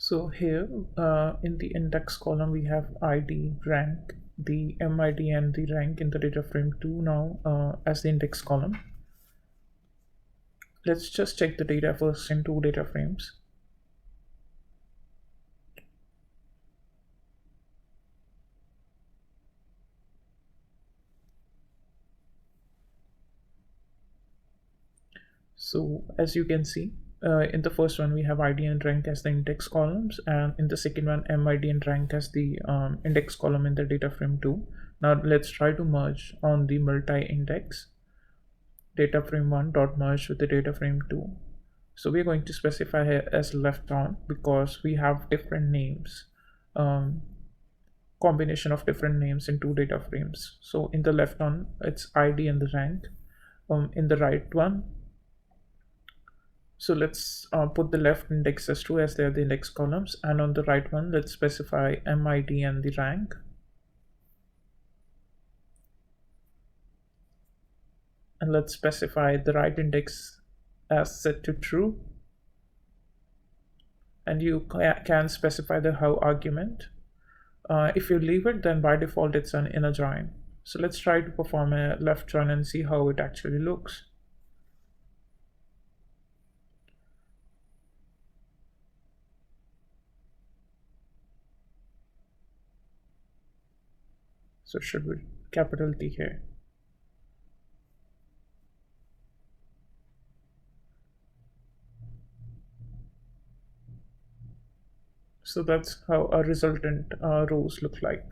So here in the index column, we have ID, rank, the MID and the rank in the data frame 2 now as the index column. Let's just check the data first in two data frames. So as you can see, in the first one we have ID and rank as the index columns, and in the second one MID and rank as the index column in the data frame 2. Now let's try to merge on the multi-index data frame 1 dot merge with the data frame 2. So we're going to specify here as left on because we have different names, combination of different names in two data frames. So in the left one it's ID and the rank. In the right one, so let's put the left index as true as they are the index columns, and on the right one let's specify MID and the rank. And let's specify the right index as set to true, and you can specify the how argument. If you leave it, then by default it's an inner join. So let's try to perform a left join and see how it actually looks. So should be capital T here. So that's how a resultant rows look like.